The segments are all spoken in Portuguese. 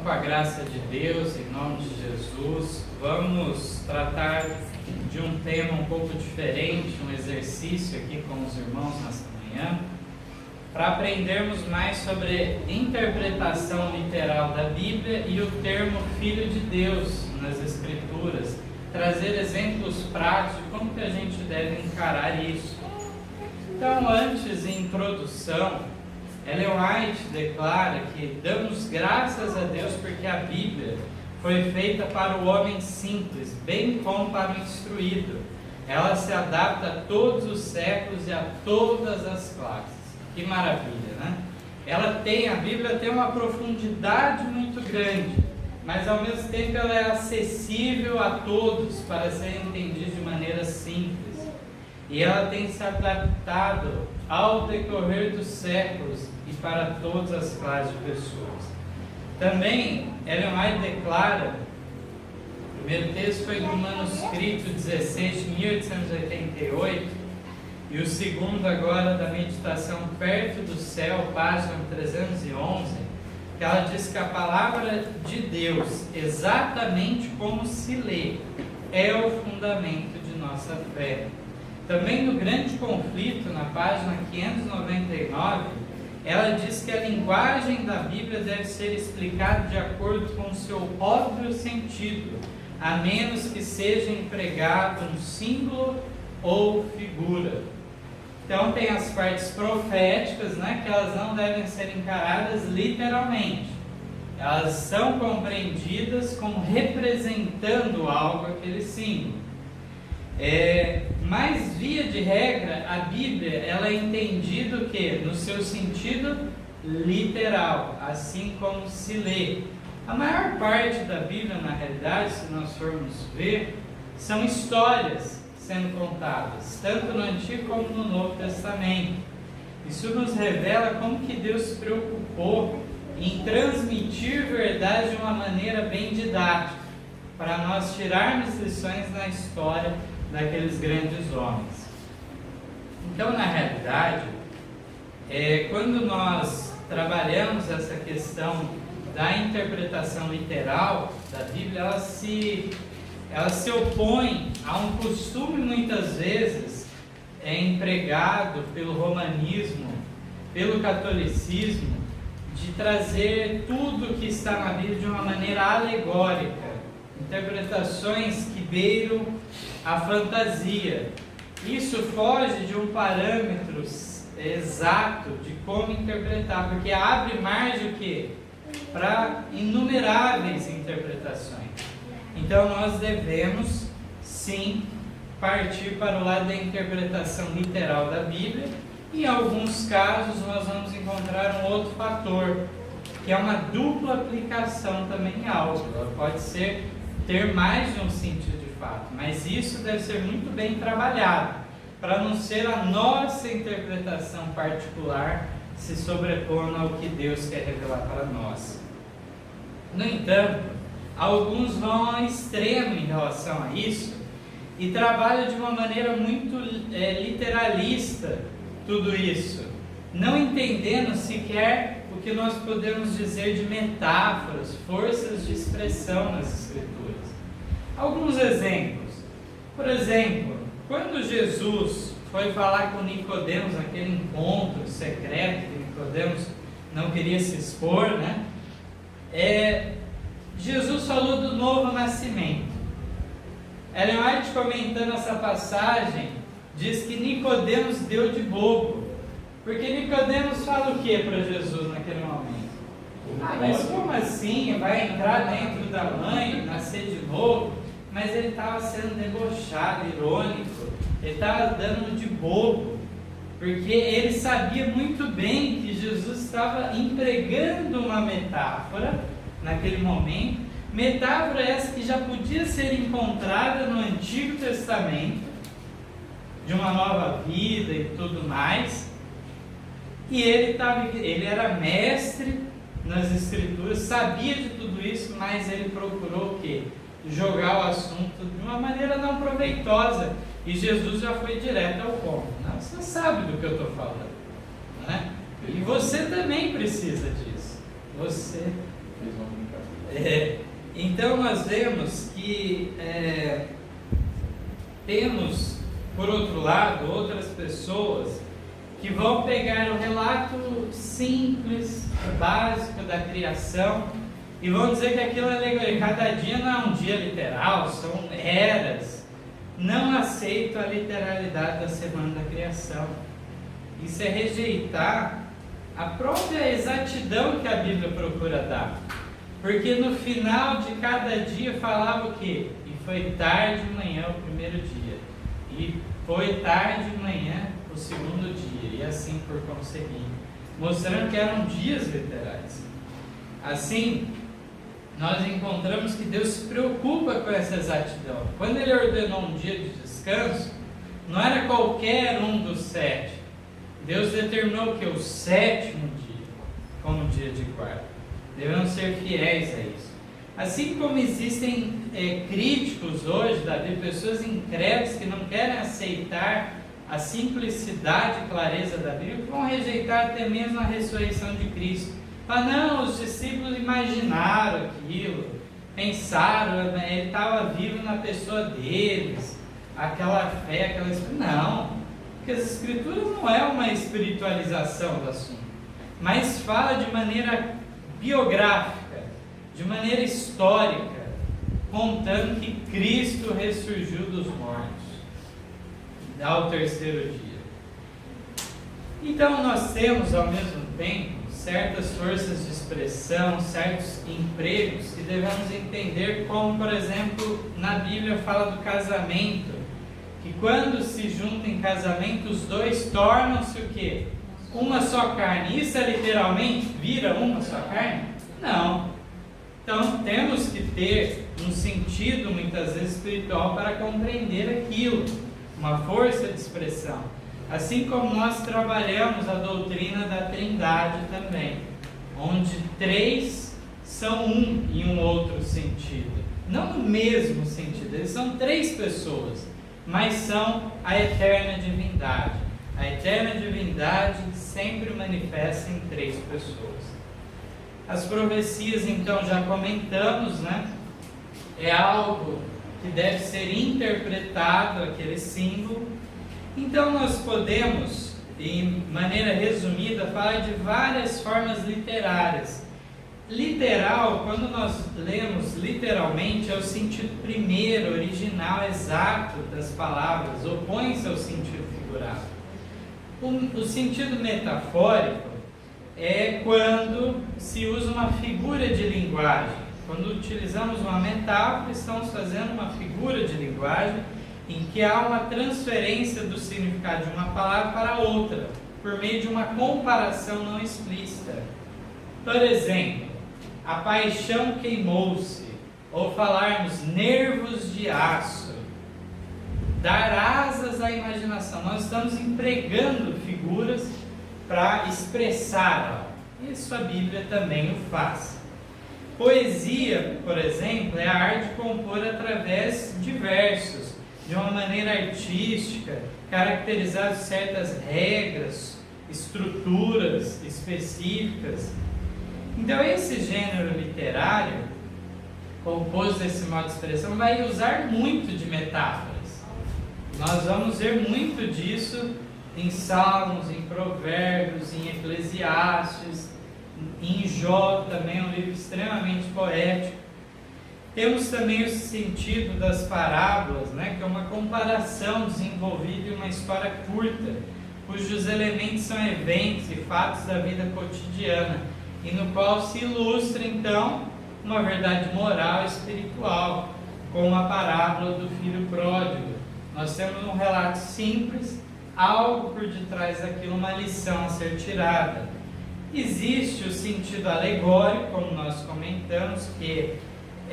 com a graça de Deus, em nome de Jesus, vamos tratar de um tema um pouco diferente, um exercício aqui com os irmãos nesta manhã, para aprendermos mais sobre interpretação literal da Bíblia e o termo Filho de Deus nas Escrituras, trazer exemplos práticos de como que a gente deve encarar isso. Então, antes, em introdução, Ellen White declara que damos graças a Deus porque a Bíblia foi feita para o homem simples, bem como para o instruído. Ela se adapta a todos os séculos e a todas as classes. Que maravilha, né? A Bíblia tem uma profundidade muito grande, mas ao mesmo tempo ela é acessível a todos para ser entendida de maneira simples. E ela tem se adaptado ao decorrer dos séculos e para todas as classes de pessoas. Também, Ellen White declara, o primeiro texto foi do manuscrito 16 de 1888, e o segundo agora da meditação Perto do Céu, página 311, que ela diz que a palavra de Deus, exatamente como se lê, é o fundamento de nossa fé. Também no Grande Conflito, na página 599, ela diz que a linguagem da Bíblia deve ser explicada de acordo com o seu óbvio sentido, a menos que seja empregado um símbolo ou figura. Então tem as partes proféticas, né, que elas não devem ser encaradas literalmente. Elas são compreendidas como representando algo, aquele símbolo. Mas via de regra, a Bíblia ela é entendida o quê? No seu sentido literal, assim como se lê. A maior parte da Bíblia, na realidade, se nós formos ver, são histórias sendo contadas, tanto no Antigo como no Novo Testamento. Isso nos revela como que Deus se preocupou em transmitir verdade de uma maneira bem didática, para nós tirarmos lições na história daqueles grandes homens. Então, na realidade, quando nós trabalhamos essa questão da interpretação literal da Bíblia, ela se opõe a um costume muitas vezes empregado pelo romanismo, pelo catolicismo, de trazer tudo que está na Bíblia de uma maneira alegórica, interpretações que beiram a fantasia. Isso foge de um parâmetro exato de como interpretar, porque abre margem o quê? Para inumeráveis interpretações. Então nós devemos sim partir para o lado da interpretação literal da Bíblia, e em alguns casos nós vamos encontrar um outro fator, que é uma dupla aplicação também em algo. Ela pode ter mais de um sentido de fato, mas isso deve ser muito bem trabalhado, para não ser a nossa interpretação particular se sobrepondo ao que Deus quer revelar para nós. No entanto, alguns vão ao extremo em relação a isso e trabalham de uma maneira muito literalista tudo isso, não entendendo sequer o que nós podemos dizer de metáforas, forças de expressão nas Escrituras. Alguns exemplos. Por exemplo, quando Jesus foi falar com Nicodemos naquele encontro secreto que Nicodemos não queria se expor, né? Jesus falou do novo nascimento. Ellen White, comentando essa passagem, diz que Nicodemos deu de bobo, porque Nicodemos fala o que para Jesus naquele momento? Mas como assim? Vai entrar dentro da mãe, nascer de novo? Mas ele estava sendo debochado, irônico, ele estava dando de bobo, porque ele sabia muito bem que Jesus estava empregando uma metáfora naquele momento, metáfora essa que já podia ser encontrada no Antigo Testamento, de uma nova vida e tudo mais, e ele era mestre nas Escrituras, sabia de tudo isso, mas ele procurou o quê? Jogar o assunto de uma maneira não proveitosa, e Jesus já foi direto ao ponto. Não, você sabe do que eu estou falando, né? E você também precisa disso. Você fez uma brincadeira. Então nós vemos que temos, por outro lado, outras pessoas que vão pegar o relato simples, básico da criação e vão dizer que aquilo é alegoria. Cada dia não é um dia literal, são eras. Não aceito a literalidade da semana da criação. Isso é rejeitar a própria exatidão que a Bíblia procura dar. Porque no final de cada dia falava o quê? E foi tarde de manhã o primeiro dia. E foi tarde de manhã o segundo dia. E assim por conseguinte. Mostrando que eram dias literais. Assim, nós encontramos que Deus se preocupa com essa exatidão. Quando Ele ordenou um dia de descanso, não era qualquer um dos 7. Deus determinou que o 7º dia, como dia de guarda. Devemos ser fiéis a isso. Assim como existem críticos hoje da Bíblia, pessoas incrédulas que não querem aceitar a simplicidade e clareza da Bíblia, que vão rejeitar até mesmo a ressurreição de Cristo. Mas não, os discípulos imaginaram aquilo, pensaram, ele estava vivo na pessoa deles, aquela fé, aquela espiritualidade. Não, porque as Escrituras não é uma espiritualização do assunto, mas fala de maneira biográfica, de maneira histórica, contando que Cristo ressurgiu dos mortos ao 3º dia. Então nós temos ao mesmo tempo certas forças de expressão, certos empregos que devemos entender, como por exemplo na Bíblia fala do casamento, que quando se juntam em casamento os dois tornam-se o quê? Uma só carne. Isso é literalmente vira uma só carne? Não. Então temos que ter um sentido muitas vezes espiritual para compreender aquilo, uma força de expressão. Assim como nós trabalhamos a doutrina da Trindade também, onde 3 são um em um outro sentido. Não no mesmo sentido, eles são 3 pessoas, mas são a eterna divindade. A eterna divindade sempre manifesta em 3 pessoas. As profecias, então, já comentamos, né? É algo que deve ser interpretado, aquele símbolo. Então nós podemos, de maneira resumida, falar de várias formas literárias. Literal, quando nós lemos literalmente, é o sentido primeiro, original, exato das palavras, opõe-se ao sentido figurado. O sentido metafórico é quando se usa uma figura de linguagem. Quando utilizamos uma metáfora, estamos fazendo uma figura de linguagem em que há uma transferência do significado de uma palavra para outra, por meio de uma comparação não explícita. Por exemplo, a paixão queimou-se, ou falarmos nervos de aço, dar asas à imaginação. Nós estamos empregando figuras para expressar algo. Isso a Bíblia também o faz. Poesia, por exemplo, é a arte de compor através de versos, de uma maneira artística, caracterizando certas regras, estruturas específicas. Então esse gênero literário, composto desse modo de expressão, vai usar muito de metáforas. Nós vamos ver muito disso em Salmos, em Provérbios, em Eclesiastes, em Jó também, é um livro extremamente poético. Temos também o sentido das parábolas, né, que é uma comparação desenvolvida em uma história curta, cujos elementos são eventos e fatos da vida cotidiana, e no qual se ilustra então uma verdade moral e espiritual, como a parábola do filho pródigo. Nós temos um relato simples, algo por detrás daquilo, uma lição a ser tirada. Existe o sentido alegórico, como nós comentamos, que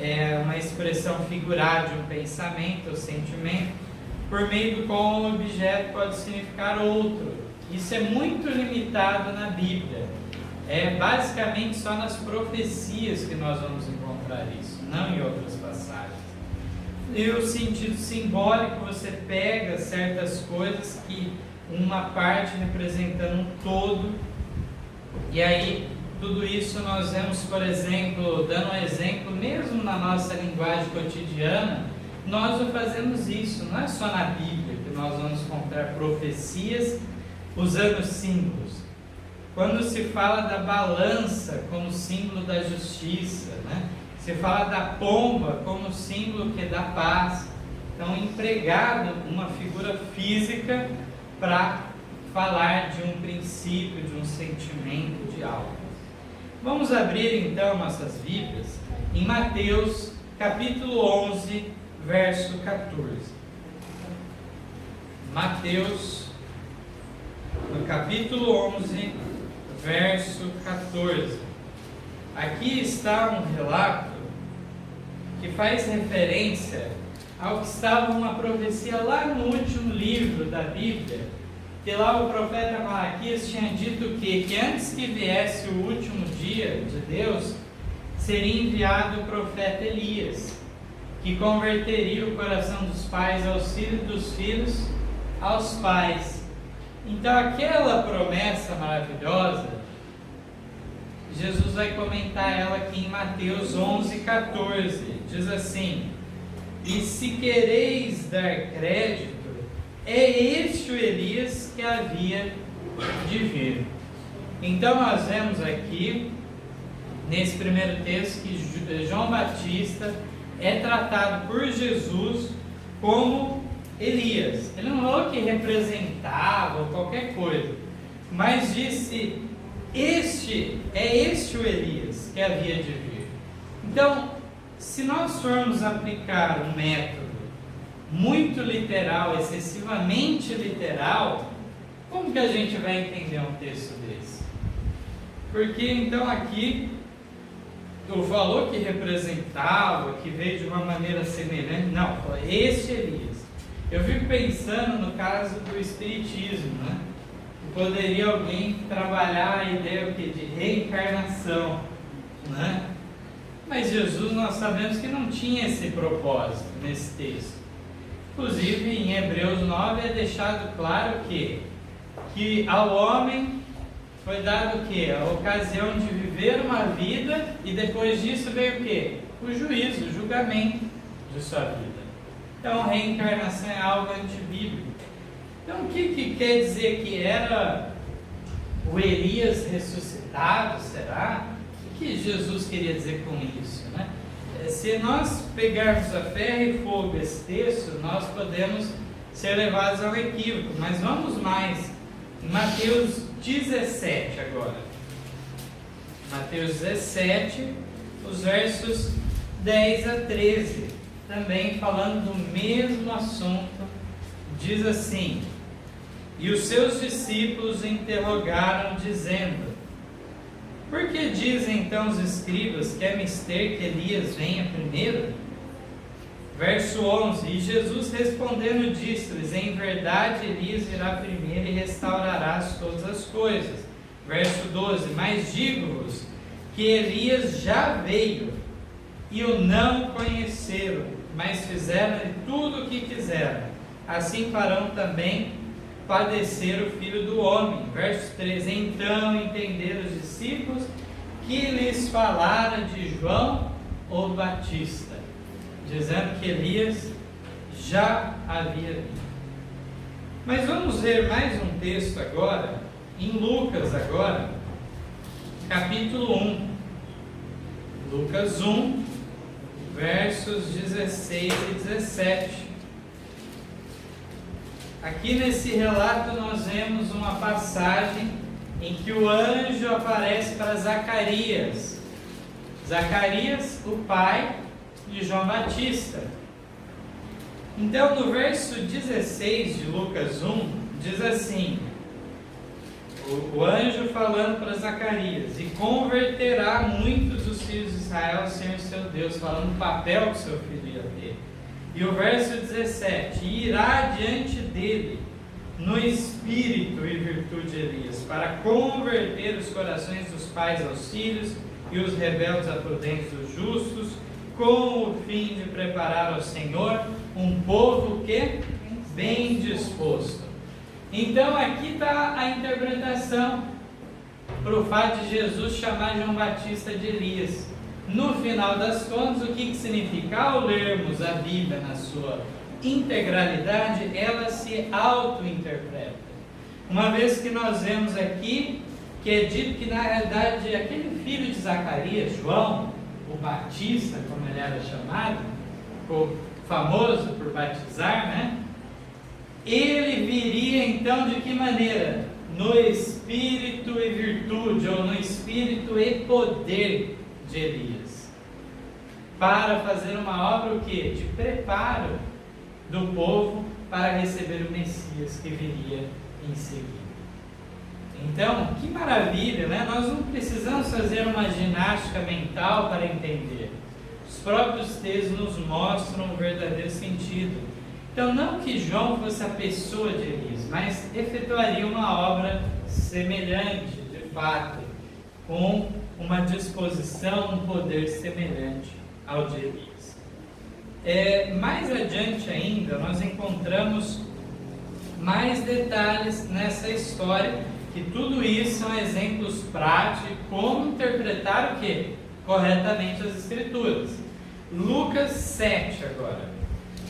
é uma expressão figurada de um pensamento ou sentimento, por meio do qual um objeto pode significar outro. Isso é muito limitado na Bíblia. É basicamente só nas profecias que nós vamos encontrar isso, não em outras passagens. E o sentido simbólico, você pega certas coisas que uma parte representando um todo, e aí tudo isso nós vemos, por exemplo, dando um exemplo, mesmo na nossa linguagem cotidiana, nós o fazemos isso, não é só na Bíblia que nós vamos encontrar profecias usando símbolos. Quando se fala da balança como símbolo da justiça, né? Se fala da pomba como símbolo que dá paz. Então, empregado uma figura física para falar de um princípio, de um sentimento, de algo. Vamos abrir então nossas Bíblias em Mateus capítulo 11, verso 14. Mateus, no capítulo 11, verso 14. Aqui está um relato que faz referência ao que estava uma profecia lá no último livro da Bíblia, que lá o profeta Malaquias tinha dito que antes que viesse o último dia de Deus, seria enviado o profeta Elias, que converteria o coração dos pais aos filhos, dos filhos aos pais. Então aquela promessa maravilhosa, Jesus vai comentar ela aqui em Mateus 11, 14. Diz assim: e se quereis dar crédito, é este o Elias que havia de vir. Então nós vemos aqui, nesse primeiro texto, que João Batista é tratado por Jesus como Elias. Ele não falou que representava qualquer coisa, mas disse: este o Elias que havia de vir. Então, se nós formos aplicar um método muito literal, excessivamente literal, como que a gente vai entender um texto desse? Porque então aqui o valor que representava, que veio de uma maneira semelhante, não, este Elias. Eu fico pensando no caso do Espiritismo, né? Poderia alguém trabalhar a ideia de reencarnação, né? Mas Jesus, nós sabemos que não tinha esse propósito nesse texto. Inclusive em Hebreus 9 é deixado claro que ao homem foi dado o quê? A ocasião de viver uma vida, e depois disso veio o quê? O juízo, o julgamento de sua vida. Então reencarnação é algo antibíblico. Então o que quer dizer que era o Elias ressuscitado, será? O que Jesus queria dizer com isso, né? Se nós pegarmos a ferro e fogo esse texto, nós podemos ser levados ao equívoco, mas vamos mais. Em Mateus 17 agora. Mateus 17, os versos 10 a 13, também falando do mesmo assunto, diz assim: e os seus discípulos interrogaram, dizendo: por que dizem então os escribas que é mister que Elias venha primeiro? Verso 11: e Jesus respondendo disse-lhes: em verdade Elias virá primeiro e restaurará todas as coisas. Verso 12: mas digo-vos que Elias já veio e o não conheceram, mas fizeram-lhe tudo o que quiseram. Assim farão também padecer o Filho do Homem. Verso 13: então entenderam os discípulos que lhes falara de João o Batista, dizendo que Elias já havia vindo. Mas vamos ver mais um texto agora, em Lucas agora, capítulo 1. Lucas 1, versos 16 e 17. Aqui nesse relato nós vemos uma passagem em que o anjo aparece para Zacarias. Zacarias, o pai de João Batista. Então no verso 16 de Lucas 1, diz assim: o anjo falando para Zacarias: e converterá muitos dos filhos de Israel ao Senhor seu Deus, falando do papel que seu filho ia ter. E o verso 17: e irá diante dele no espírito e virtude de Elias, para converter os corações dos pais aos filhos e os rebeldes à prudência dos justos, com o fim de preparar ao Senhor um povo que bem disposto. Então aqui está a interpretação. para o fato de Jesus chamar João Batista de Elias. No final das contas, o que significa? Ao lermos a Bíblia na sua integralidade, ela se auto-interpreta. Uma vez que nós vemos aqui que é dito que na realidade aquele filho de Zacarias, João, o Batista, como ele era chamado, ficou famoso por batizar, né? Ele viria então de que maneira? No espírito e virtude, ou no espírito e poder de Elias, para fazer uma obra o quê? De preparo do povo para receber o Messias que viria em seguida. Então, que maravilha, né? Nós não precisamos fazer uma ginástica mental para entender. Os próprios textos nos mostram o verdadeiro sentido. Então, não que João fosse a pessoa de Elias, mas efetuaria uma obra semelhante, de fato, com uma disposição, um poder semelhante ao de Elias. Mais adiante ainda, nós encontramos mais detalhes nessa história, que tudo isso são exemplos práticos de como interpretar o quê? Corretamente as Escrituras. Lucas 7 agora.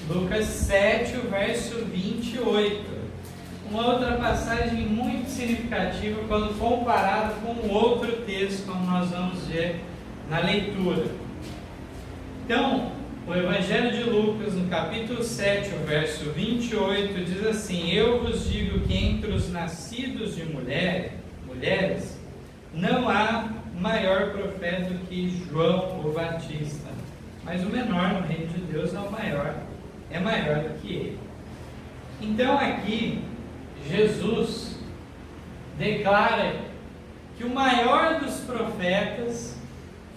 Lucas 7, o verso 28. Uma outra passagem muito significativa quando comparada com outro texto, como nós vamos ver na leitura. Então, o Evangelho de Lucas, no capítulo 7, o verso 28, diz assim: Eu vos digo que entre os nascidos de mulheres, não há maior profeta do que João o Batista, mas o menor no reino de Deus é maior do que ele. Então aqui, Jesus declara que o maior dos profetas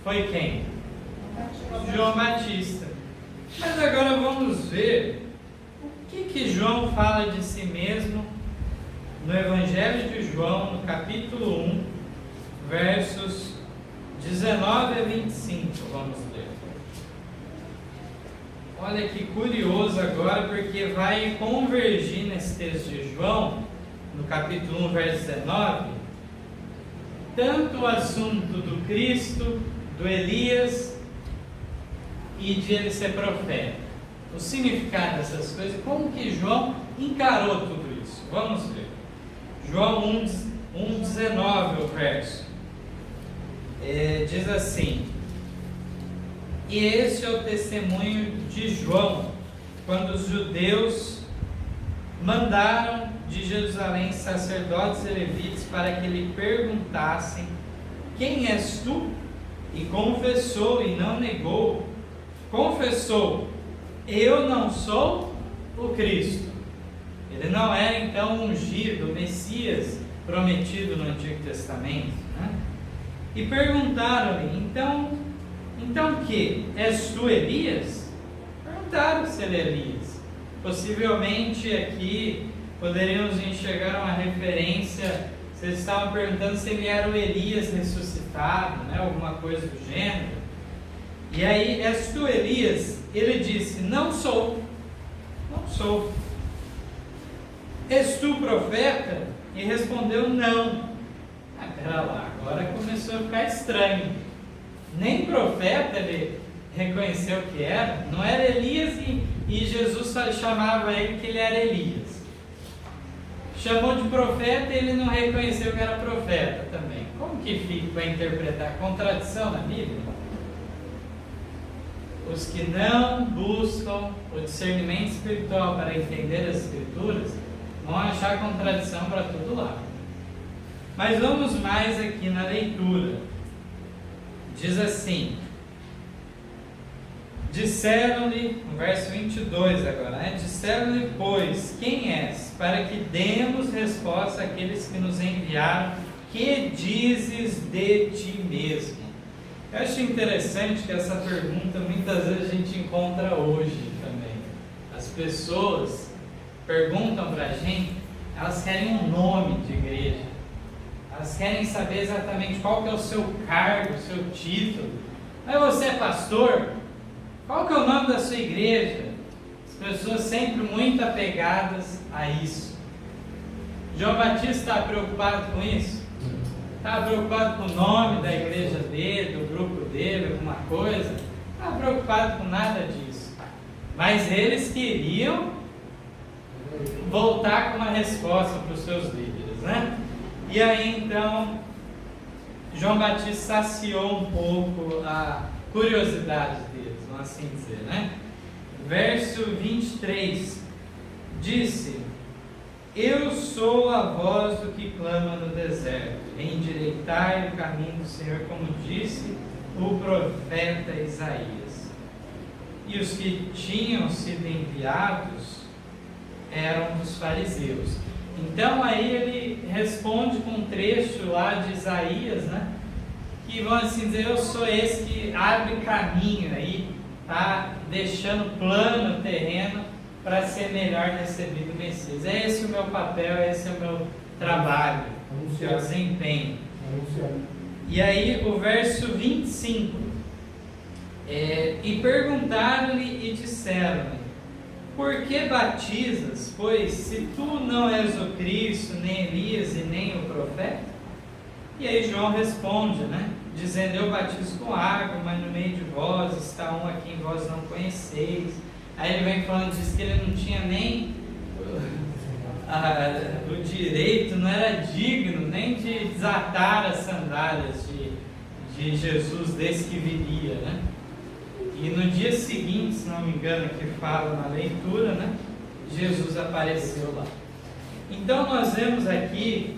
foi quem? João Batista. Mas agora vamos ver o que João fala de si mesmo no Evangelho de João, no capítulo 1, versos 19 a 25. Vamos ler. Olha que curioso agora, porque vai convergir nesse texto de João, no capítulo 1, verso 19, tanto o assunto do Cristo, do Elias e de ele ser profeta. O significado dessas coisas, como que João encarou tudo isso. Vamos ver. João 1,19 o verso. Diz assim: E este é o testemunho de João, quando os judeus mandaram de Jerusalém sacerdotes e levitas para que lhe perguntassem: Quem és tu? E confessou e não negou. Confessou: Eu não sou o Cristo. Ele não era então ungido, o Messias prometido no Antigo Testamento, né? E perguntaram-lhe: Então que? És tu Elias? Perguntaram se ele é Elias. Possivelmente aqui poderíamos enxergar uma referência, se eles estavam perguntando se ele era o Elias ressuscitado, né? Alguma coisa do gênero. E aí, és tu Elias? Ele disse: Não sou. Não sou. És tu profeta? E respondeu: Não. Pera lá, agora começou a ficar estranho. Nem profeta ele reconheceu que era. Não era Elias e Jesus chamava ele que ele era Elias. Chamou de profeta e ele não reconheceu que era profeta também. Como que fica para interpretar? Contradição na Bíblia? Os que não buscam o discernimento espiritual para entender as Escrituras vão achar contradição para todo lado. Mas vamos mais aqui na leitura. Diz assim: Disseram-lhe, no verso 22 agora, né? Disseram-lhe, pois, quem és? Para que demos resposta àqueles que nos enviaram. Que dizes de ti mesmo? Eu acho interessante que essa pergunta muitas vezes a gente encontra hoje também. As pessoas perguntam para a gente, elas querem um nome de igreja, elas querem saber exatamente qual que é o seu cargo, o seu título. Mas você é pastor? Qual que é o nome da sua igreja? As pessoas sempre muito apegadas a isso. João Batista está preocupado com isso? estava preocupado com o nome da igreja dele, do grupo dele, alguma coisa, não estava preocupado com nada disso. Mas eles queriam voltar com uma resposta para os seus líderes, né? E aí então João Batista saciou um pouco a curiosidade deles, vamos assim dizer, né? Verso 23, disse: eu sou a voz do que clama no deserto, endireitai o caminho do Senhor, como disse o profeta Isaías. E os que tinham sido enviados eram dos fariseus. Então aí ele responde com um trecho lá de Isaías, né? Que vão assim dizer, eu sou esse que abre caminho aí, tá? Deixando plano, terreno, para ser melhor recebido o Messias. É esse o meu papel, esse é o meu trabalho, que eu desempenho. E aí o verso 25, e perguntaram-lhe e disseram-lhe, por que batizas? Pois se tu não és o Cristo, nem Elias e nem o profeta? E aí João responde, né? Dizendo, eu batizo com água, mas no meio de vós está um a quem vós não conheceis. Aí ele vem falando disso, que ele não tinha nem o direito, não era digno nem de desatar as sandálias de Jesus, desse que viria, né? E no dia seguinte, se não me engano, que fala na leitura, né? Jesus apareceu lá. Então nós vemos aqui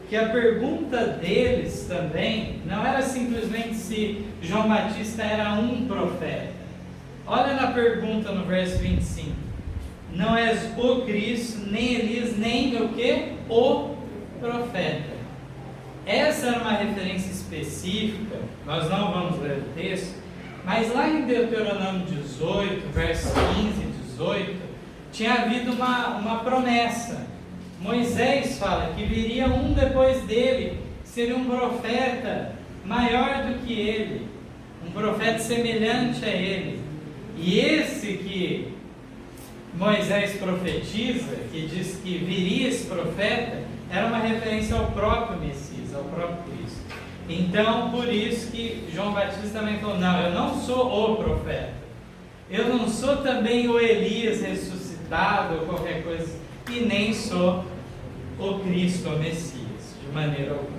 que a pergunta deles também não era simplesmente se João Batista era um profeta. Olha na pergunta no verso 25. Não és o Cristo, nem Elias, nem o que? O profeta. Essa era uma referência específica, nós não vamos ler o texto, mas lá em Deuteronômio 18, verso 15 e 18, tinha havido uma promessa. Moisés fala que viria um depois dele, seria um profeta maior do que ele, um profeta semelhante a ele. E esse que Moisés profetiza, que diz que viria esse profeta, era uma referência ao próprio Messias, ao próprio Cristo. Então, por isso que João Batista também falou, não, eu não sou o profeta, eu não sou também o Elias ressuscitado ou qualquer coisa, e nem sou o Cristo, o Messias, de maneira alguma.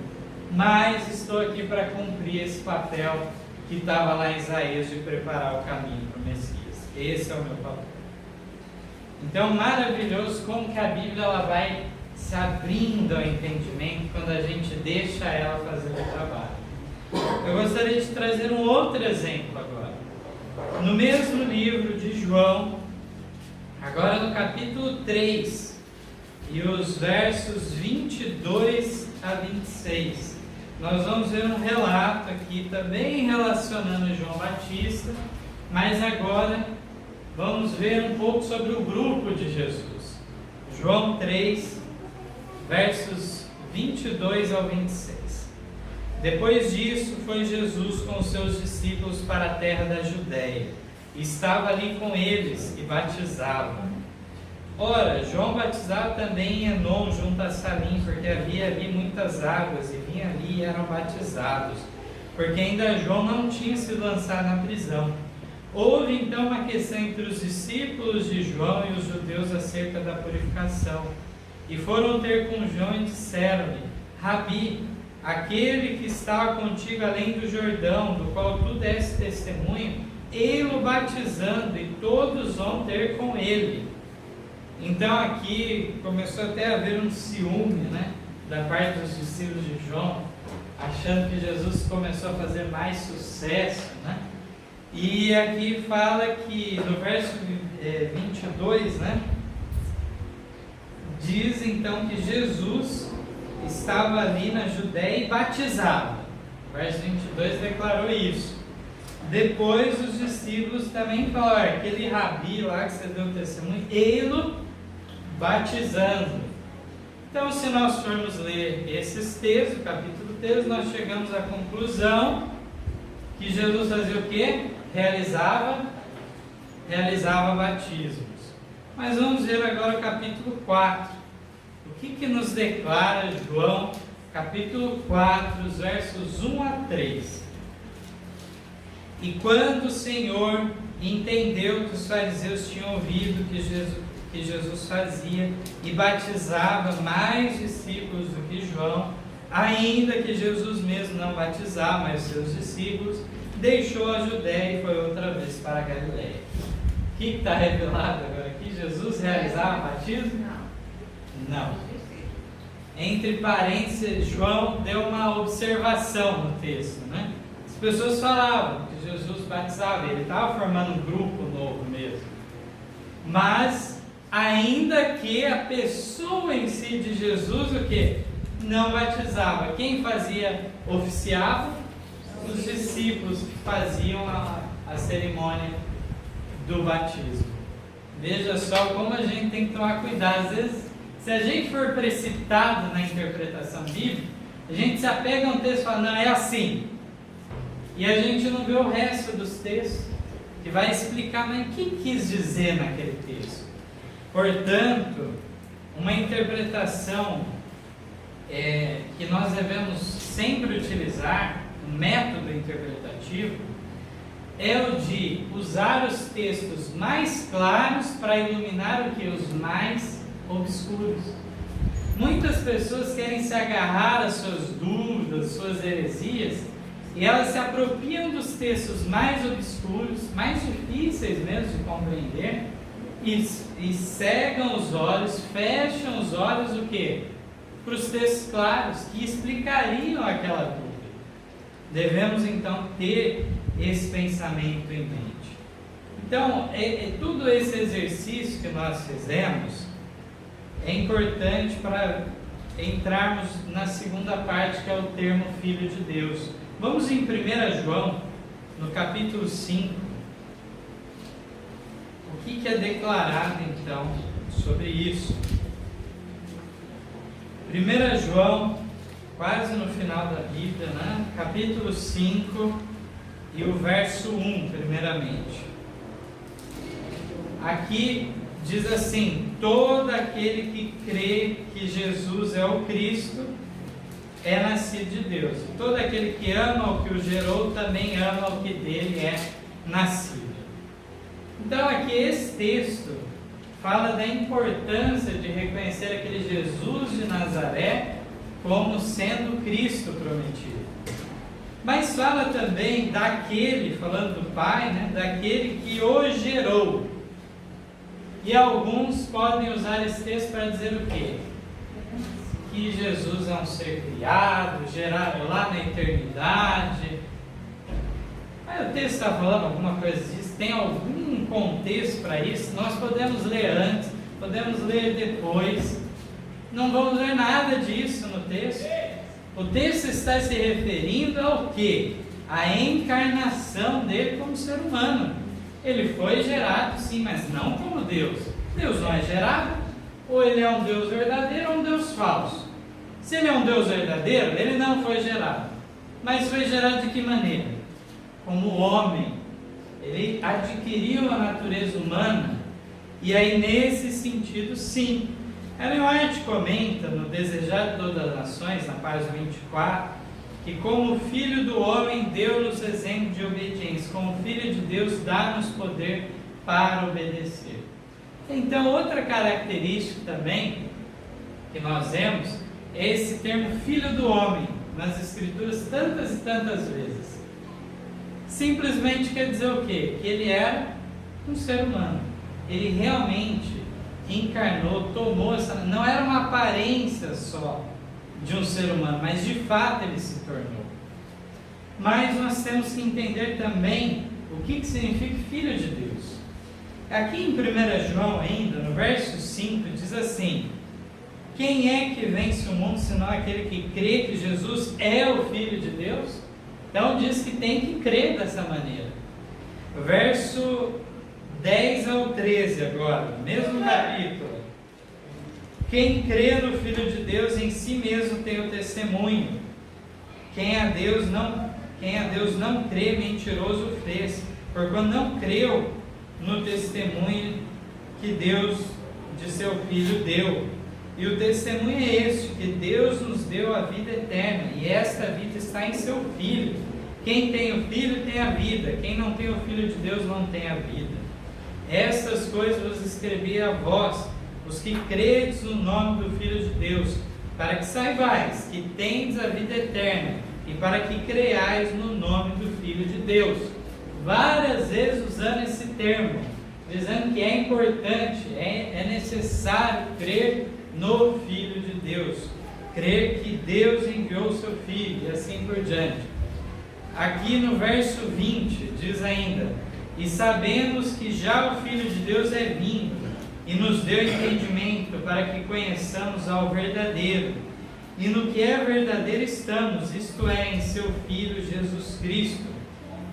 Mas estou aqui para cumprir esse papel que estava lá em Isaías, de preparar o caminho para o Messias. Esse é o meu papel. Então, maravilhoso como que a Bíblia ela vai se abrindo ao entendimento quando a gente deixa ela fazer o trabalho. Eu gostaria de trazer um outro exemplo agora. No mesmo livro de João, agora no capítulo 3, e os versos 22 a 26, nós vamos ver um relato aqui também relacionando João Batista, mas agora vamos ver um pouco sobre o grupo de Jesus. João 3, versos 22 ao 26. Depois disso, foi Jesus com os seus discípulos para a terra da Judéia. Estava ali com eles e batizava. Ora, João batizava também em Enom, junto a Salim, porque havia ali muitas águas, e vinham ali e eram batizados, porque ainda João não tinha sido lançado na prisão. Houve então uma questão entre os discípulos de João e os judeus acerca da purificação. E foram ter com João e disseram-lhe, Rabi, aquele que estava contigo além do Jordão, do qual tu deste testemunho, ei-lo batizando, e todos vão ter com ele. Então aqui começou até a haver um ciúme, né, da parte dos discípulos de João, achando que Jesus começou a fazer mais sucesso, né? E aqui fala que no verso 22, né, diz então que Jesus estava ali na Judéia e batizava. O verso 22 declarou isso. Depois os discípulos também falaram, aquele Rabi lá que você deu o testemunho, ei-lo batizando. Então, se nós formos ler esses textos, o capítulo 3, nós chegamos à conclusão que Jesus fazia o quê? Realizava batismos. Mas vamos ver agora o capítulo 4. O que nos declara João capítulo 4, os versos 1 a 3. E quando o Senhor entendeu que os fariseus tinham ouvido que Jesus fazia e batizava mais discípulos do que João, ainda que Jesus mesmo não batizava, mas seus discípulos, deixou a Judéia e foi outra vez para a Galiléia. O que está revelado agora aqui? Jesus realizava batismo? Não. Entre parênteses, João deu uma observação no texto, né? As pessoas falavam que Jesus batizava, ele estava formando um grupo novo mesmo. Mas, ainda que a pessoa em si de Jesus, o que? Não batizava. Quem fazia, oficiava? Os discípulos que faziam a cerimônia do batismo. Veja só como a gente tem que tomar cuidado. Às vezes, se a gente for precipitado na interpretação bíblica, a gente se apega a um texto e fala, não, é assim. E a gente não vê o resto dos textos, que vai explicar, mas o que quis dizer naquele texto. Portanto, uma interpretação que nós devemos sempre utilizar, um método interpretativo, é o de usar os textos mais claros para iluminar o que? Os mais obscuros. Muitas pessoas querem se agarrar às suas dúvidas, suas heresias, e elas se apropriam dos textos mais obscuros, mais difíceis mesmo de compreender, e cegam os olhos, fecham os olhos o quê? Para os textos claros que explicariam aquela dúvida. Devemos então ter esse pensamento em mente. Então, tudo esse exercício que nós fizemos é importante para entrarmos na segunda parte, que é o termo Filho de Deus. Vamos em 1 João, no capítulo 5. O que é declarado então sobre isso? 1 João, quase no final da Bíblia, né? Capítulo 5 e o verso 1, primeiramente. Aqui diz assim: todo aquele que crê que Jesus é o Cristo é nascido de Deus. Todo aquele que ama o que o gerou também ama o que dele é nascido. Então aqui esse texto fala da importância de reconhecer aquele Jesus de Nazaré como sendo Cristo prometido. Mas fala também daquele, falando do Pai, né, daquele que o gerou. E alguns podem usar esse texto para dizer o quê? Que Jesus é um ser criado, gerado lá na eternidade. Mas o texto está falando alguma coisa disso? Tem algum contexto para isso? Nós podemos ler antes, podemos ler depois. Não vamos ler nada disso no texto. O texto está se referindo ao quê? A encarnação dele como ser humano. Ele foi gerado, sim, mas não como Deus. Deus não é gerado. Ou ele é um Deus verdadeiro ou um Deus falso. Se ele é um Deus verdadeiro, ele não foi gerado. Mas foi gerado de que maneira? Como homem. Ele adquiriu a natureza humana. E aí, nesse sentido, sim. Ellen White comenta no Desejar de Todas as Nações, na página 24, que como Filho do homem deu-nos exemplo de obediência, como Filho de Deus dá-nos poder para obedecer. Então, outra característica também que nós vemos é esse termo Filho do homem, nas Escrituras tantas e tantas vezes. Simplesmente quer dizer o quê? Que ele era um ser humano. Ele realmente encarnou, tomou essa... Não era uma aparência só de um ser humano, mas de fato ele se tornou. Mas nós temos que entender também o que significa Filho de Deus. Aqui em 1 João ainda, no verso 5, diz assim: quem é que vence o mundo, senão aquele que crê que Jesus é o Filho de Deus? Então diz que tem que crer dessa maneira. Verso 10 ao 13 agora, mesmo capítulo. Quem crê no Filho de Deus em si mesmo tem o testemunho. Quem a Deus não crê, mentiroso fez, porquanto não creu no testemunho que Deus de seu Filho deu. E o testemunho é este, que Deus nos deu a vida eterna, e esta vida está em seu Filho. Quem tem o Filho tem a vida, quem não tem o Filho de Deus não tem a vida. Estas coisas vos escrevi a vós, os que credes no nome do Filho de Deus, para que saibais que tendes a vida eterna, e para que creiais no nome do Filho de Deus. Várias vezes usando esse termo, dizendo que é importante, é necessário crer no Filho de Deus, crer que Deus enviou o seu Filho, e assim por diante. Aqui no verso 20 diz ainda: e sabemos que já o Filho de Deus é vindo, e nos deu entendimento para que conheçamos ao verdadeiro, e no que é verdadeiro estamos, isto é, em seu Filho Jesus Cristo.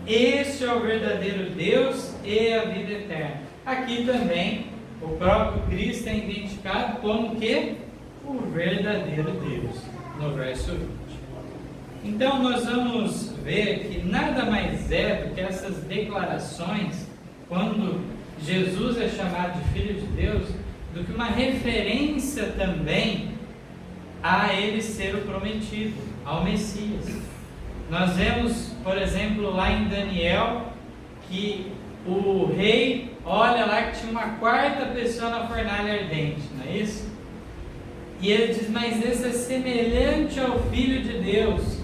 Este é o verdadeiro Deus e a vida eterna. Aqui também o próprio Cristo é identificado como que? O verdadeiro Deus, no verso 20. Então nós vamos ver que nada mais é do que essas declarações, quando Jesus é chamado de Filho de Deus, do que uma referência também a ele ser o prometido, ao Messias. Nós vemos, por exemplo, lá em Daniel, que o rei olha lá que tinha uma quarta pessoa na fornalha ardente, não é isso? E ele diz: mas esse é semelhante ao Filho de Deus.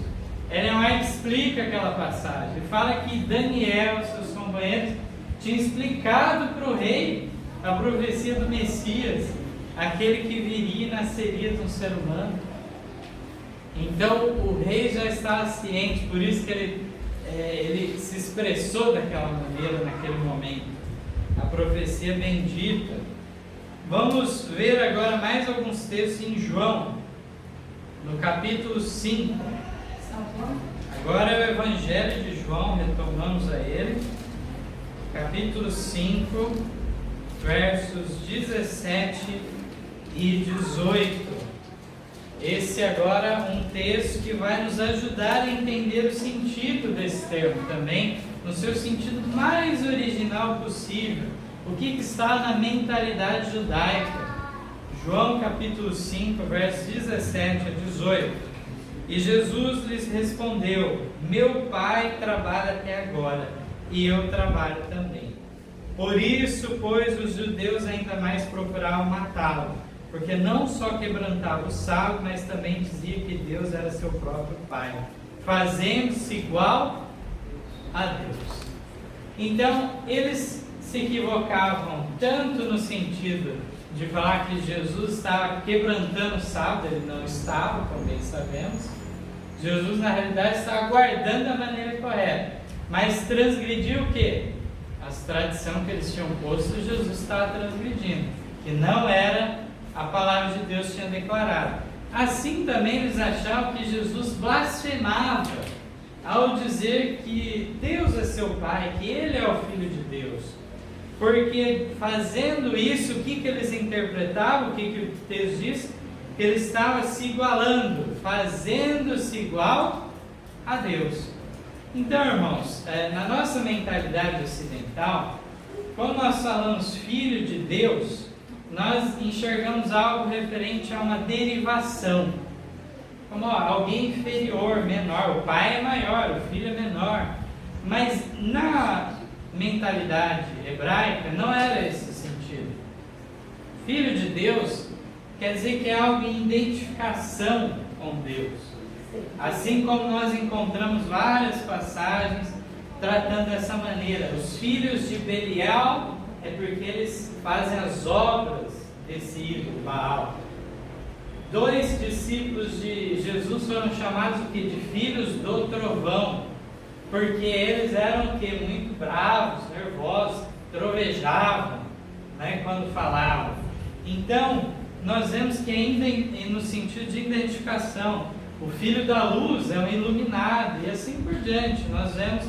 Ellen White explica aquela passagem, ele fala que Daniel, seus companheiros, tinha explicado para o rei a profecia do Messias, aquele que viria e nasceria de um ser humano. Então o rei já estava ciente, por isso que ele se expressou daquela maneira naquele momento. A profecia bendita. Vamos ver agora mais alguns textos em João, no capítulo 5. Agora é o Evangelho de João, retomamos a ele. Capítulo 5, versos 17 e 18. Esse agora é um texto que vai nos ajudar a entender o sentido desse termo também, no seu sentido mais original possível. O que está na mentalidade judaica? João capítulo 5, versos 17 a 18. E Jesus lhes respondeu: meu Pai trabalha até agora, e eu trabalho também. Por isso, pois, os judeus ainda mais procuravam matá-lo, porque não só quebrantava o sábado, mas também dizia que Deus era seu próprio Pai, fazendo-se igual a Deus. Então, eles se equivocavam tanto no sentido de falar que Jesus estava quebrantando o sábado. Ele não estava, como bem sabemos. Jesus, na realidade, estava guardando a maneira correta, mas transgrediu o quê? As tradições que eles tinham posto, Jesus estava transgredindo, que não era a palavra de Deus tinha declarado. Assim também eles achavam que Jesus blasfemava ao dizer que Deus é seu Pai, que Ele é o Filho de Deus. Porque fazendo isso, o que eles interpretavam? O que o texto diz? Que ele estava se igualando, fazendo-se igual a Deus. Então, irmãos, na nossa mentalidade ocidental, quando nós falamos Filho de Deus, nós enxergamos algo referente a uma derivação, como alguém inferior, menor. O pai é maior, o filho é menor. Mas na mentalidade hebraica não era esse o sentido. Filho de Deus quer dizer que é algo em identificação com Deus. Assim como nós encontramos várias passagens tratando dessa maneira. Os filhos de Belial é porque eles fazem as obras desse ídolo, Baal. 2 discípulos de Jesus foram chamados o quê? De filhos do trovão, porque eles eram o quê? Muito bravos, nervosos, trovejavam, né, quando falavam. Então, nós vemos que ainda no sentido de identificação, o filho da luz é um iluminado, e assim por diante. Nós vemos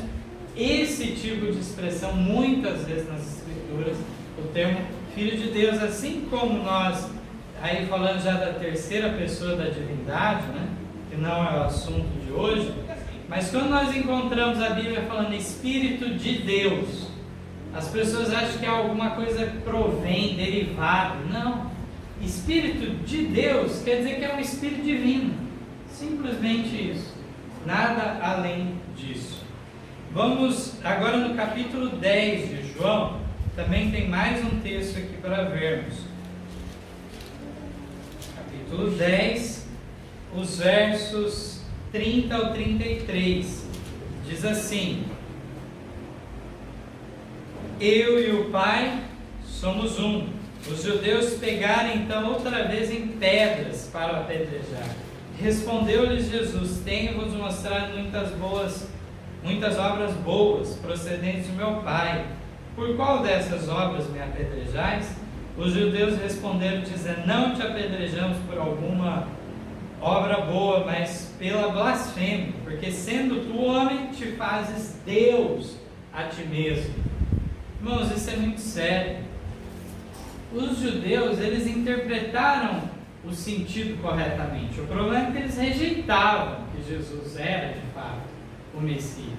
esse tipo de expressão muitas vezes nas Escrituras, o termo Filho de Deus, assim como nós, aí falando já da terceira pessoa da divindade, né, que não é o assunto de hoje, mas quando nós encontramos a Bíblia falando Espírito de Deus, as pessoas acham que é alguma coisa que provém, derivado. Não. Espírito de Deus quer dizer que é um Espírito divino. Simplesmente isso. Nada além disso. Vamos agora no capítulo 10 de João. Também tem mais um texto aqui para vermos. Capítulo 10, os versos 30 ao 33. Diz assim: Eu e o Pai somos um. Os judeus pegaram então outra vez em pedras para o apedrejar. Respondeu-lhes Jesus: Tenho-vos mostrado muitas obras boas procedentes do meu Pai. Por qual dessas obras me apedrejais? Os judeus responderam, dizendo: Não te apedrejamos por alguma obra boa, mas pela blasfêmia, porque sendo tu homem, te fazes Deus a ti mesmo. Irmãos, isso é muito sério. Os judeus, eles interpretaram o sentido corretamente. O problema é que eles rejeitavam que Jesus era, de fato, o Messias.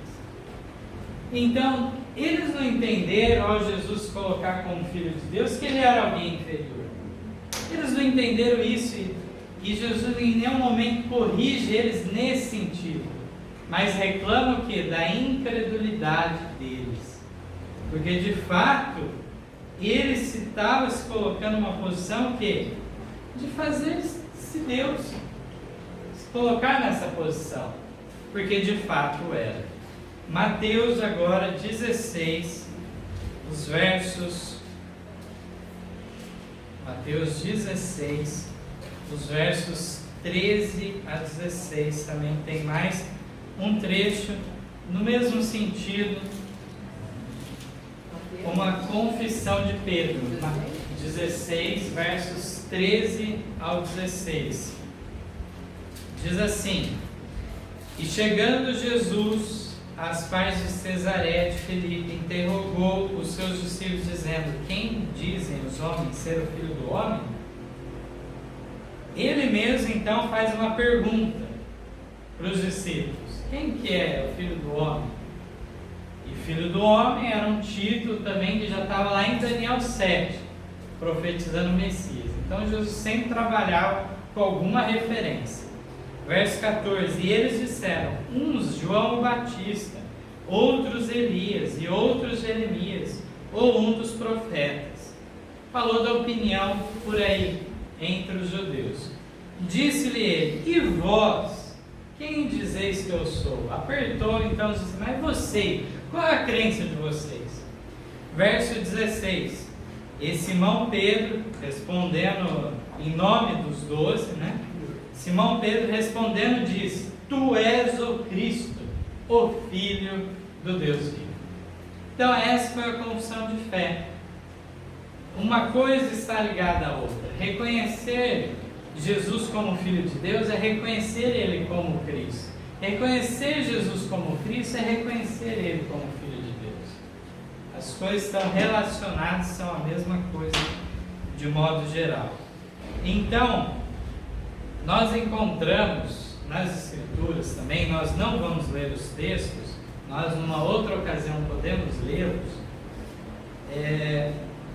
Então, eles não entenderam, ao Jesus colocar como Filho de Deus, que ele era alguém inferior. Eles não entenderam isso e Jesus em nenhum momento corrige eles nesse sentido, mas reclama o quê? Da incredulidade deles. Porque, de fato, ele estava se colocando numa posição que de fazer-se Deus, se colocar nessa posição, porque de fato era. Mateus agora 16, os versos, Mateus 16, os versos 13 a 16, também tem mais um trecho no mesmo sentido, uma confissão de Pedro. 16, versos 13 ao 16. Diz assim: E chegando Jesus às partes de Cesareia de Filipe, interrogou os seus discípulos, dizendo: Quem dizem os homens ser o Filho do Homem? Ele mesmo então faz uma pergunta para os discípulos: Quem que é o Filho do Homem? E Filho do Homem era um título também que já estava lá em Daniel 7, profetizando o Messias. Então Jesus sempre trabalhava com alguma referência. Verso 14: E eles disseram, uns João o Batista, outros Elias e outros Jeremias, ou um dos profetas. Falou da opinião por aí entre os judeus. Disse-lhe ele: E vós, quem dizeis que eu sou? Apertou então e disse: Mas você, qual é a crença de vocês? Verso 16: E Simão Pedro, respondendo em nome dos 12, Simão Pedro respondendo disse: Tu és o Cristo, o Filho do Deus vivo. Então essa foi a confissão de fé. Uma coisa está ligada à outra. Reconhecer Jesus como Filho de Deus é reconhecer Ele como Cristo. Reconhecer Jesus como Cristo é reconhecer Ele como Filho de Deus. As coisas estão relacionadas, são a mesma coisa de modo geral. Então, nós encontramos nas Escrituras também, nós não vamos ler os textos, nós numa outra ocasião podemos lê-los,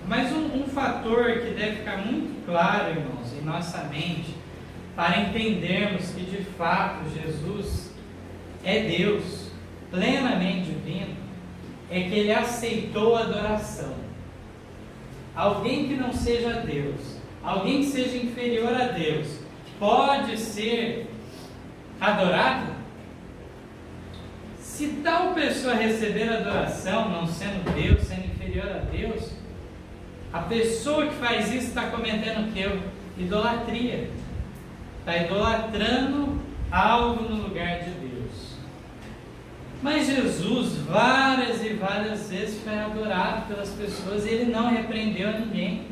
mas um fator que deve ficar muito claro, irmãos, em nossa mente, para entendermos que de fato Jesus é Deus, plenamente divino, é que Ele aceitou a adoração. Alguém que não seja Deus, alguém que seja inferior a Deus, pode ser adorado? Se tal pessoa receber adoração, não sendo Deus, sendo inferior a Deus, a pessoa que faz isso está cometendo o que? Idolatria. Está idolatrando algo no lugar de Deus. Mas Jesus, várias e várias vezes, foi adorado pelas pessoas e Ele não repreendeu ninguém.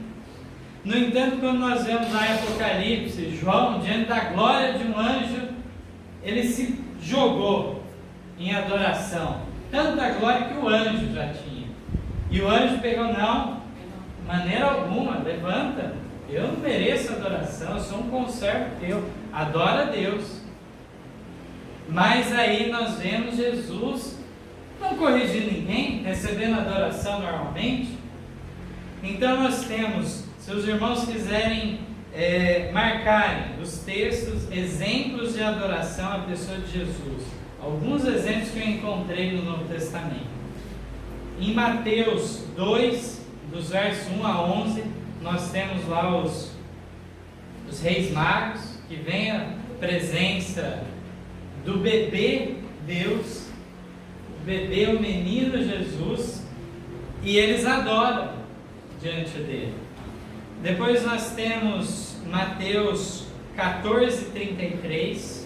No entanto, quando nós vemos lá em Apocalipse, João, diante da glória de um anjo, ele se jogou em adoração. Tanta glória que o anjo já tinha. E o anjo pegou: não, de maneira alguma, levanta. Eu não mereço adoração, eu sou um conservo teu. Adora a Deus. Mas aí nós vemos Jesus não corrigindo ninguém, recebendo adoração normalmente. Então nós temos, se os irmãos quiserem marcarem os textos, exemplos de adoração à pessoa de Jesus. Alguns exemplos que eu encontrei no Novo Testamento. Em Mateus 2, dos versos 1 a 11, nós temos lá os reis magos, que vem a presença do bebê Deus, o bebê, o menino Jesus, e eles adoram diante dele. Depois nós temos Mateus 14:33,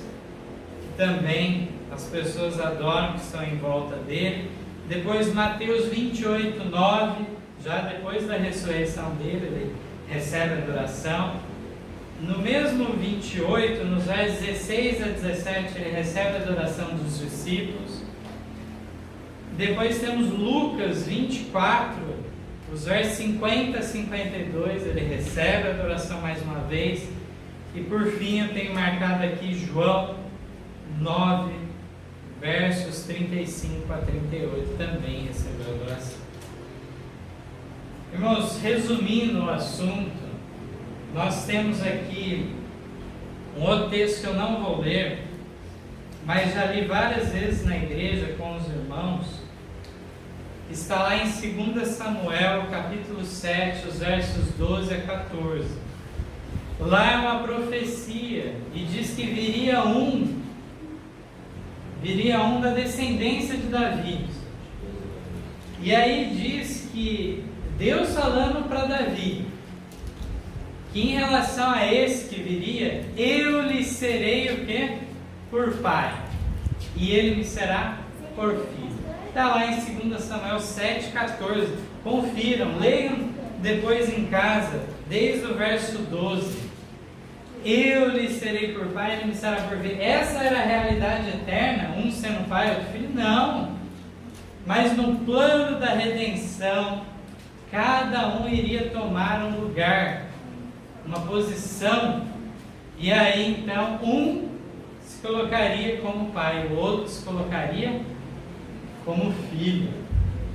que também as pessoas adoram, que estão em volta dele. Depois Mateus 28:9, já depois da ressurreição dele, ele recebe a adoração. No mesmo 28, nos versos 16 a 17, ele recebe a adoração dos discípulos. Depois temos Lucas 24, os versos 50 a 52, ele recebe a adoração mais uma vez. E por fim eu tenho marcado aqui João 9, versos 35 a 38, também recebeu a adoração. Irmãos, resumindo o assunto, nós temos aqui um outro texto que eu não vou ler, mas já li várias vezes na igreja com os irmãos. Está lá em 2 Samuel, capítulo 7, os versos 12 a 14. Lá é uma profecia e diz que viria um da descendência de Davi. E aí diz que Deus falando para Davi, que em relação a esse que viria, eu lhe serei o quê? Por pai, e ele me será por filho. Está lá em 2 Samuel 7,14. Confiram, leiam depois em casa, desde o verso 12. Eu lhe serei por pai, ele me será por filho. Essa era a realidade eterna, um sendo pai e outro filho? Não. Mas no plano da redenção, cada um iria tomar um lugar, uma posição, e aí então um se colocaria como pai, o outro se colocaria como filho.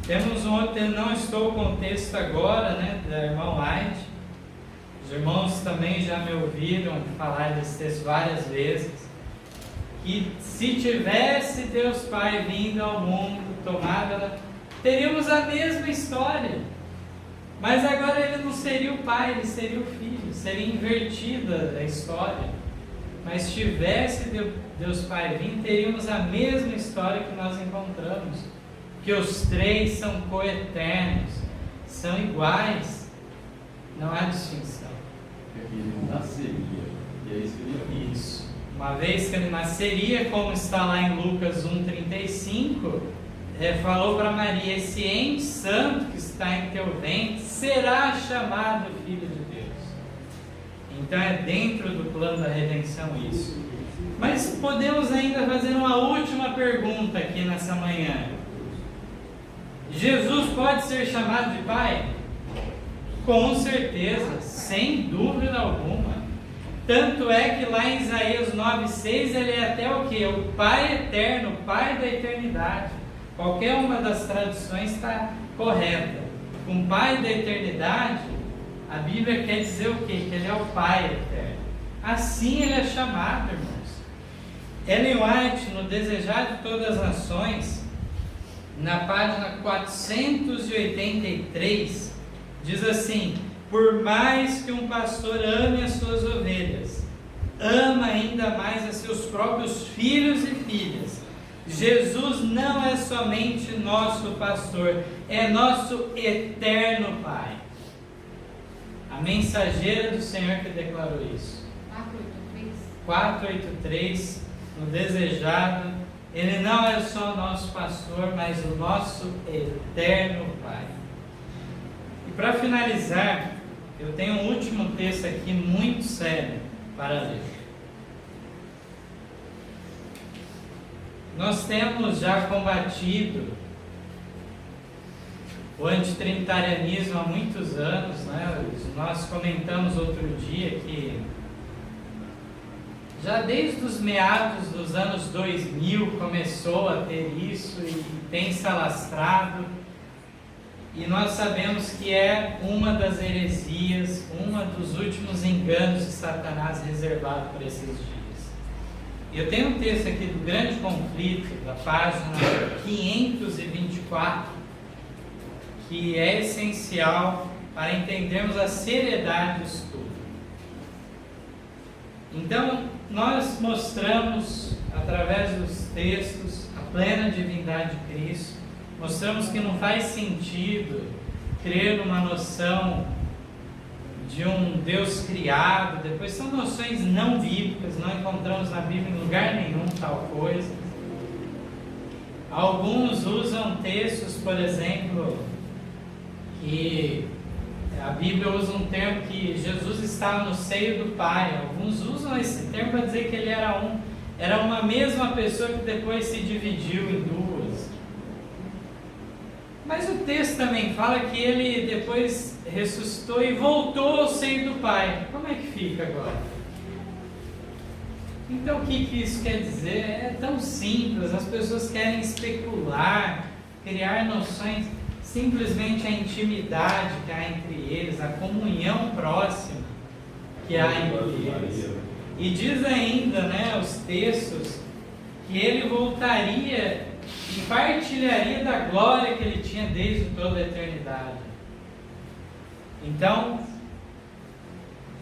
Temos um outro, eu não estou com o texto agora, né, da irmã White. Os irmãos também já me ouviram falar desse texto várias vezes, que se tivesse Deus Pai vindo ao mundo, teríamos a mesma história. Mas agora ele não seria o pai, ele seria o filho, seria invertida a história. Mas se tivesse Deus Pai vindo, teríamos a mesma história que nós encontramos, que os três são coeternos, são iguais, não há distinção. Ele nasceria, e é isso que ele diz. Isso. Uma vez que ele nasceria, como está lá em Lucas 1,35, falou para Maria: esse ente santo que está em teu ventre será chamado Filho de Deus. Então é dentro do plano da redenção isso. Mas podemos ainda fazer uma última pergunta aqui nessa manhã. Jesus pode ser chamado de Pai? Com certeza, sem dúvida alguma. Tanto é que lá em Isaías 9,6 ele é até o quê? O Pai eterno, o Pai da eternidade. Qualquer uma das traduções está correta. Com Pai da eternidade, a Bíblia quer dizer o quê? Que ele é o Pai eterno. Assim ele é chamado, irmãos. Ellen White, no Desejar de Todas as Nações, na página 483, diz assim: por mais que um pastor ame as suas ovelhas, ama ainda mais a seus próprios filhos e filhas. Jesus não é somente nosso pastor, é nosso eterno Pai. A mensageira do Senhor que declarou isso. 483, no Desejado, ele não é só nosso pastor, mas o nosso eterno Pai. E para finalizar, eu tenho um último texto aqui muito sério para ler. Nós temos já combatido o antitrinitarianismo há muitos anos, né? Nós comentamos outro dia que já desde os meados dos anos 2000 começou a ter isso e tem se alastrado. E nós sabemos que é uma das heresias, uma dos últimos enganos de Satanás reservado para esses dias. Eu tenho um texto aqui do Grande Conflito, da página 524, que é essencial para entendermos a seriedade do estudo. Então, nós mostramos, através dos textos, a plena divindade de Cristo. Mostramos que não faz sentido crer numa noção de um Deus criado. Depois são noções não bíblicas, não encontramos na Bíblia em lugar nenhum tal coisa. Alguns usam textos, por exemplo, que a Bíblia usa um termo que Jesus estava no seio do Pai. Alguns usam esse termo para dizer que ele era uma mesma pessoa que depois se dividiu em duas. Mas o texto também fala que ele depois ressuscitou e voltou ao seio do Pai. Como é que fica agora? Então o que isso quer dizer? É tão simples, as pessoas querem especular, criar noções, simplesmente a intimidade que há entre eles, a comunhão próxima que há entre eles. E diz ainda, os textos, que ele voltaria e partilharia da glória que ele tinha desde toda a eternidade. Então,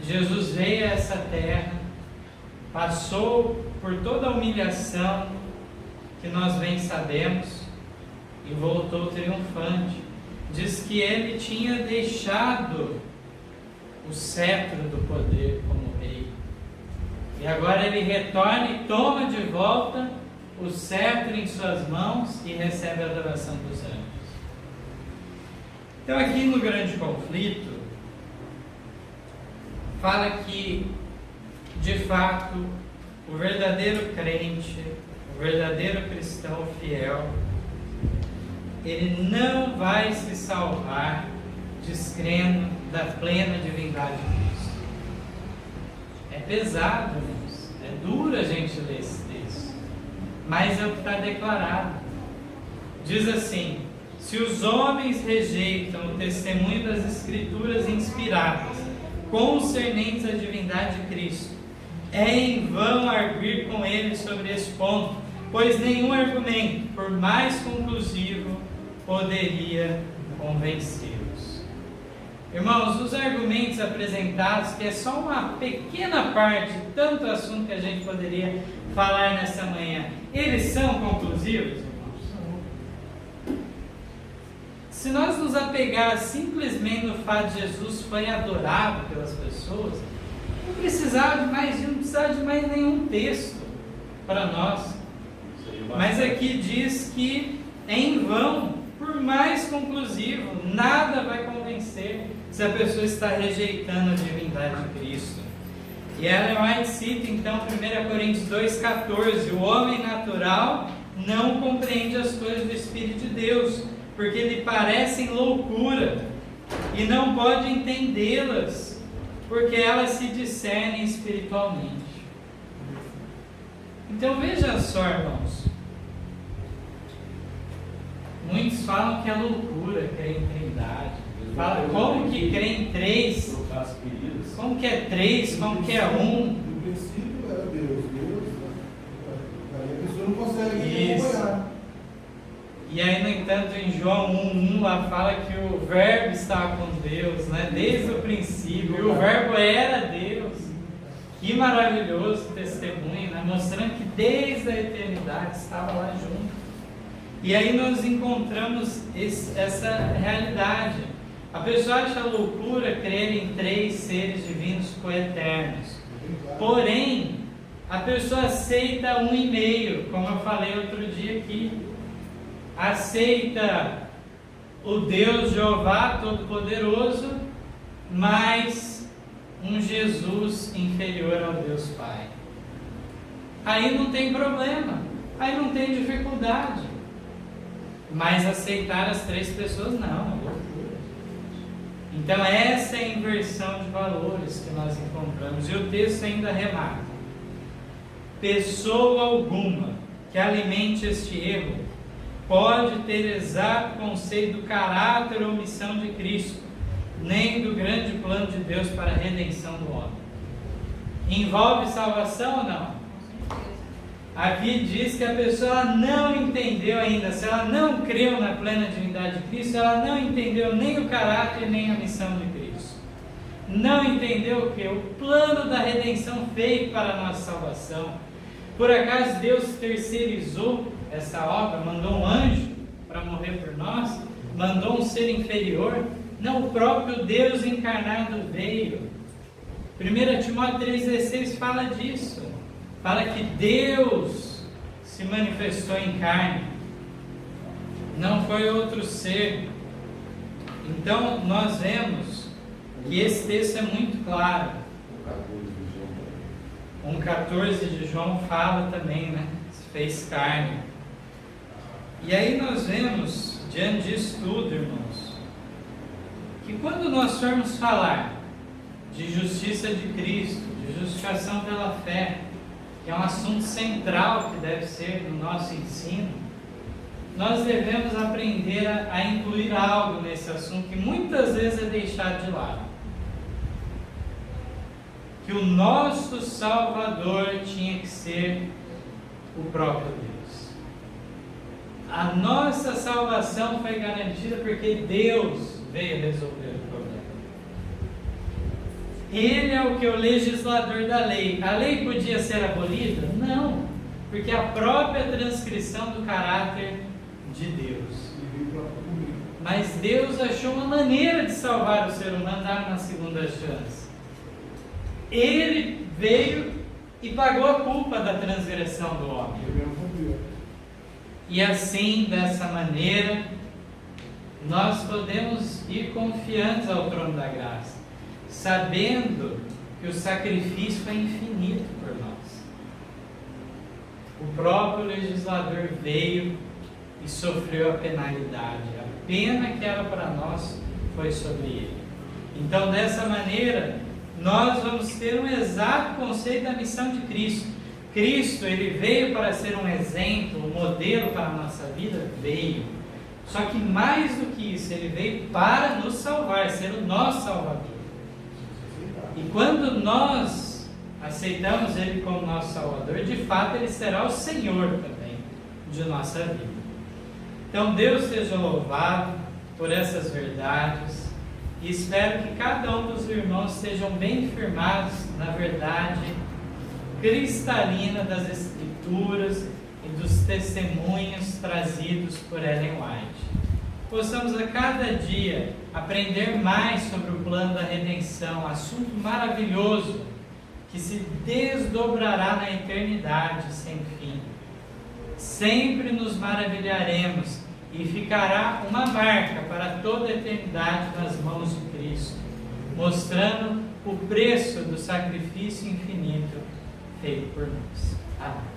Jesus veio a essa terra, passou por toda a humilhação que nós bem sabemos e voltou triunfante. Diz que ele tinha deixado o cetro do poder como rei. E agora ele retorna e toma de volta o cetro em suas mãos e recebe a adoração dos anjos. Então aqui no Grande Conflito, fala que, de fato, o verdadeiro crente, o verdadeiro cristão fiel, ele não vai se salvar descrendo da plena divindade de Cristo. É pesado, irmãos. É duro a gente ler esse texto. Mas é o que está declarado. Diz assim: se os homens rejeitam o testemunho das Escrituras inspiradas concernentes à divindade de Cristo, é em vão arguir com eles sobre esse ponto, pois nenhum argumento, por mais conclusivo, poderia convencê-los. Irmãos, os argumentos apresentados, que é só uma pequena parte de tanto assunto que a gente poderia falar nessa manhã, eles são conclusivos, irmãos? Se nós nos apegar simplesmente no fato de Jesus foi adorado pelas pessoas, não precisava de mais nenhum texto para nós. Mas aqui diz que em vão, por mais conclusivo, nada vai convencer se a pessoa está rejeitando a divindade de Cristo. E Ellen White cita então 1 Coríntios 2,14: o homem natural não compreende as coisas do Espírito de Deus, porque lhe parecem loucura, e não pode entendê-las, porque elas se discernem espiritualmente. Então veja só, irmãos, muitos falam que é loucura crer em Trindade. Fala, como que crê em três? Como que é três? Como que é um? No princípio era Deus. Aí a pessoa não consegue acompanhar. E aí, no entanto, em João 1:1 lá fala que o verbo estava com Deus, desde o princípio, e o verbo era Deus. Que maravilhoso testemunho, mostrando que desde a eternidade estava lá junto. E aí nós encontramos essa realidade. A pessoa acha loucura crer em três seres divinos coeternos. Porém, a pessoa aceita 1,5, como eu falei outro dia aqui. Aceita o Deus Jeová Todo-Poderoso, mas um Jesus inferior ao Deus Pai. Aí não tem problema, aí não tem dificuldade. Mas aceitar as três pessoas não, é loucura. Então essa é a inversão de valores que nós encontramos. E o texto ainda remata: pessoa alguma que alimente este erro pode ter exato conceito do caráter ou missão de Cristo, nem do grande plano de Deus para a redenção do homem. Envolve salvação ou não? Aqui diz que a pessoa não entendeu ainda, se ela não creu na plena divindade de Cristo, ela não entendeu nem o caráter nem a missão de Cristo. Não entendeu o que? O plano da redenção feito para a nossa salvação. Por acaso Deus terceirizou essa obra, mandou um anjo para morrer por nós? Mandou um ser inferior? Não, o próprio Deus encarnado veio. 1 Timóteo 3,16 fala disso. Fala que Deus se manifestou em carne. Não foi outro ser. Então nós vemos que esse texto é muito claro. 1,14 de João fala também, né? Se fez carne. E aí nós vemos, diante disso tudo, irmãos, que quando nós formos falar de justiça de Cristo, de justificação pela fé, que é um assunto central que deve ser no nosso ensino, nós devemos aprender a incluir algo nesse assunto que muitas vezes é deixado de lado. Que o nosso Salvador tinha que ser o próprio Deus. A nossa salvação foi garantida porque Deus veio resolver o problema. Ele é o que é o legislador da lei. A lei podia ser abolida? Não, porque a própria transcrição do caráter de Deus. Mas Deus achou uma maneira de salvar o ser humano, dar uma segunda chance. Ele veio e pagou a culpa da transgressão do homem. E assim, dessa maneira, nós podemos ir confiantes ao trono da graça, sabendo que o sacrifício é infinito por nós. O próprio legislador veio e sofreu a penalidade. A pena que era para nós foi sobre ele. Então, dessa maneira, nós vamos ter um exato conceito da missão de Cristo. Cristo, ele veio para ser um exemplo, um modelo para a nossa vida? Veio. Só que mais do que isso, ele veio para nos salvar, ser o nosso Salvador. E quando nós aceitamos ele como nosso Salvador, de fato ele será o Senhor também de nossa vida. Então Deus seja louvado por essas verdades. E espero que cada um dos irmãos estejam bem firmados na verdade cristalina das Escrituras e dos testemunhos trazidos por Ellen White. Possamos a cada dia aprender mais sobre o plano da redenção, assunto maravilhoso que se desdobrará na eternidade sem fim. Sempre nos maravilharemos e ficará uma marca para toda a eternidade nas mãos de Cristo, mostrando o preço do sacrifício infinito feito por nós. Amém.